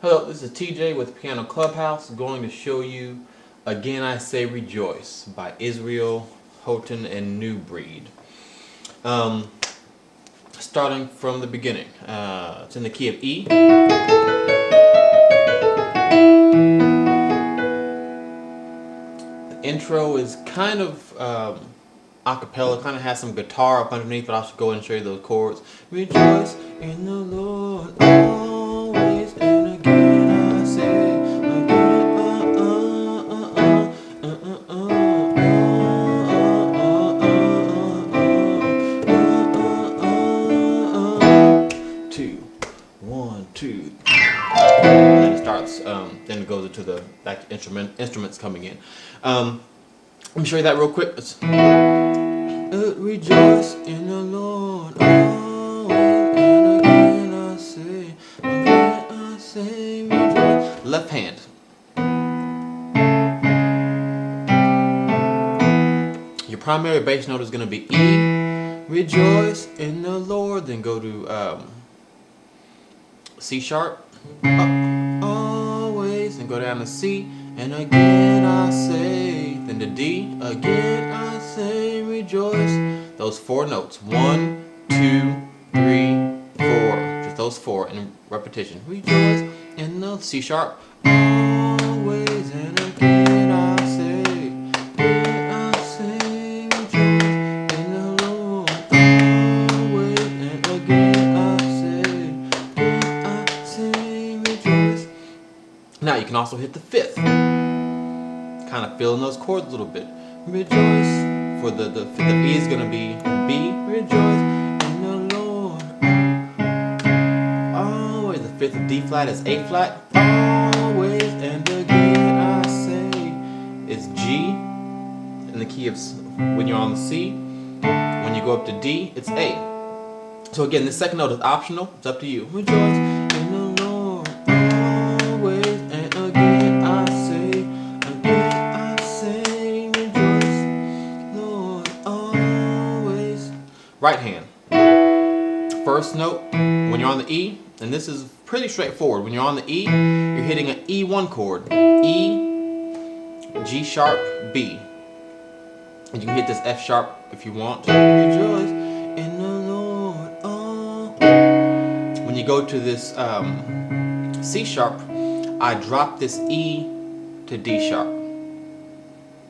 Hello, this is TJ with PianoClubHouse, going to show you Again I Say Rejoice by Houghton and New Breed. Starting from the beginning, it's in the key of E. The intro is kind of a cappella, kind of has some guitar up underneath, but I'll just go ahead and show you those chords. Rejoice in the Lord always, and again I say, two, 1, 2. Then it starts. Then it goes into the back instruments coming in. Let me show you that real quick. Rejoice in the Lord always, and again I say rejoice. Left hand. Your primary bass note is going to be E. Rejoice in the Lord. Then go to C sharp. Always. And go down to C. And again I say. Then to D. Again I say rejoice. Those 4 notes. 1, 2, 3, 4. Just those 4 in repetition. Rejoice in the C sharp. Always. And again I say. Now you can also hit the 5th, kind of fill in those chords a little bit. Rejoice. For the 5th of E is going to be B. Rejoice in the Lord always. The 5th of D flat is A flat. Always. And again I say it's G in the key of when you're on the C. When you go up to D, it's A. So again, this second note is optional. It's up to you. Rejoice in the Lord always. And again I say rejoice, Lord always. Right hand. First note when you're on the E, and this is pretty straightforward. When you're on the E, you're hitting an E1 chord. E, G sharp, B. And you can hit this F sharp if you want. Rejoice in the Lord. Oh. When you go to this C sharp, I drop this E to D sharp.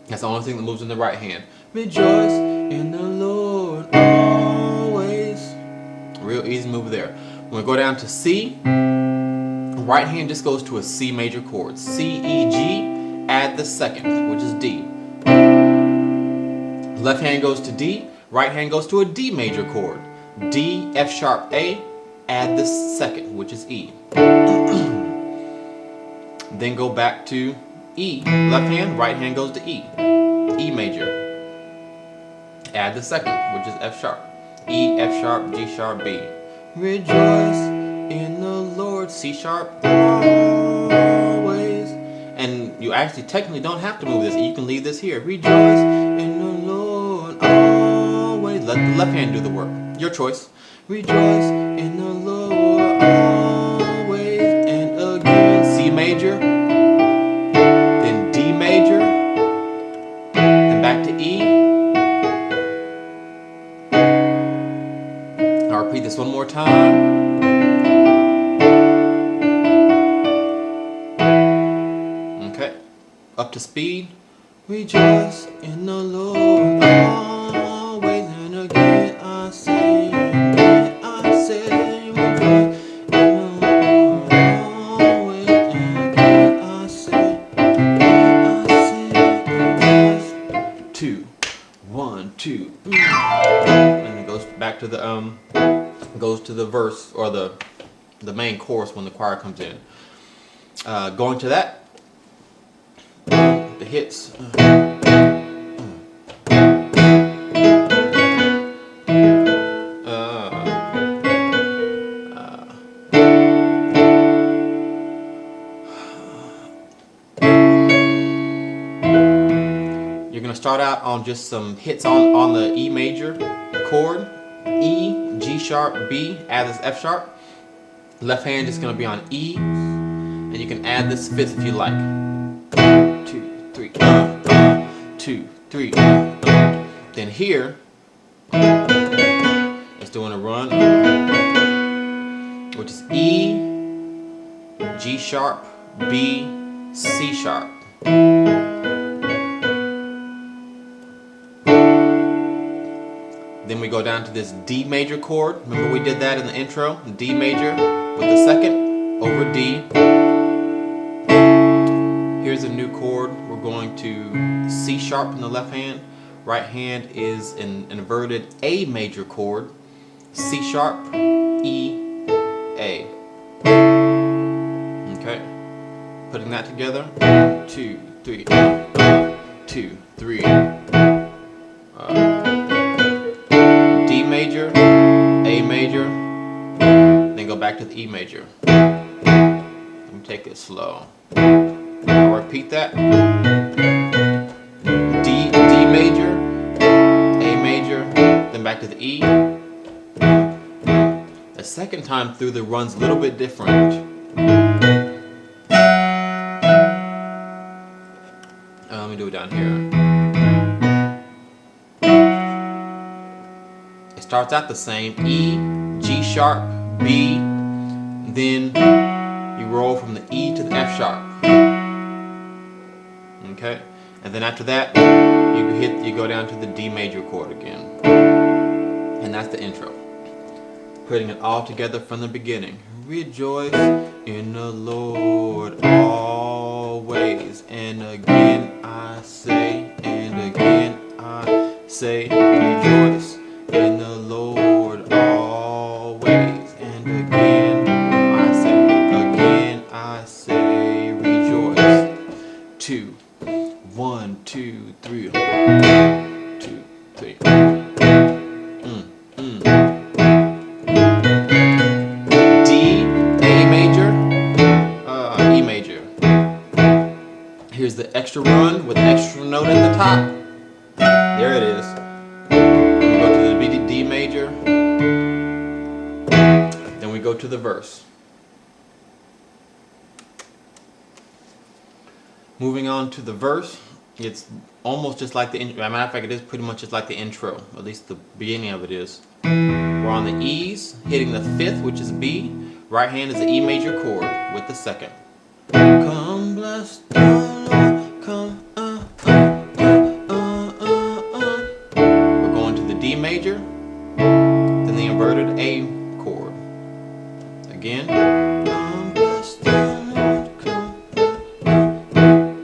That's the only thing that moves in the right hand. Rejoice in the Lord always. Real easy move there. When we go down to C, right hand just goes to a C major chord. C, E, G, add the 2nd, which is D. Left hand goes to D, right hand goes to a D major chord. D, F sharp, A, add the 2nd, which is E. Then go back to E. Left hand, right hand goes to E. E major. Add the 2nd, which is F sharp. E, F sharp, G sharp, B. Rejoice in the Lord. C sharp, always. And you actually technically don't have to move this. You can leave this here. Rejoice in the Lord always. Let the left hand do the work. Your choice. Rejoice in the Lord always. And again, C major. Then D major. Then back to E. I'll repeat this one more time. Okay. Up to speed. Rejoice in the Lord always, and again I say rejoice in the Lord always, and again I say rejoice. 2, 1, 2, 3. And it goes back to the verse or the main chorus when the choir comes in. Going to that. The hits. You're going to start out on just some hits on the E major chord. E, G sharp, B, add this F sharp. Left hand is going to be on E. and you can add this fifth if you like. 2, 3, 2, 3. Then here, it's doing a run, which is E, G sharp, B, C sharp. Then we go down to this D major chord. Remember we did that in the intro? D major with the second over D. Here's a new chord. We're going to C sharp in the left hand. Right hand is an inverted A major chord. C sharp, E, A. Okay. Putting that together. 2, 3, 2, 3. D major, A major, then go back to the E major. Let me take it slow. I'll repeat that. D major, A major, then back to the E. The second time through, the run's a little bit different. Let me do it down here. Starts out the same, E, G sharp, B, then you roll from the E to the F sharp. Okay, and then after that, you go down to the D major chord again, and that's the intro. Putting it all together from the beginning. Rejoice in the Lord always, and again I say, rejoice in the Lord always, and again I say rejoice. 2, 1, 2, 3, 2, 3. D, A major, E major. Here's the extra run with the extra note at the top. There it is. D major, then we go to the verse. Moving on to the verse, it's almost just like the intro. As a matter of fact, it is pretty much just like the intro, at least the beginning of it is. We're on the E's, hitting the fifth, which is B. Right hand is the E major chord with the second. Come bless the Lord, come We're going to the D major, then the inverted A chord. Again.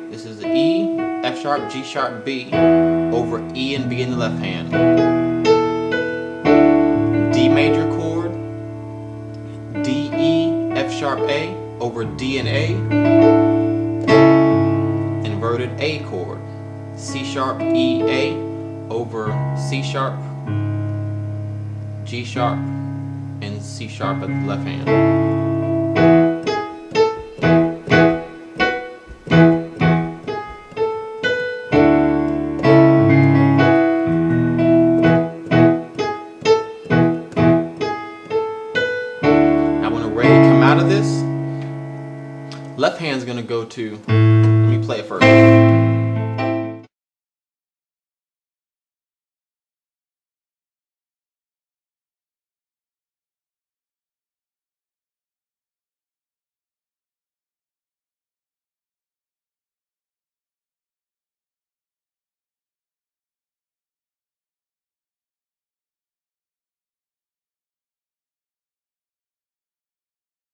This is the E, F sharp, G sharp, B over E and B in the left hand. D major chord, D, E, F sharp, A over D and A. Inverted A chord, C sharp, E, A over C sharp, G sharp, and C sharp at the left hand. Now when we're ready to come out of this, left hand's going to go to, let me play it first.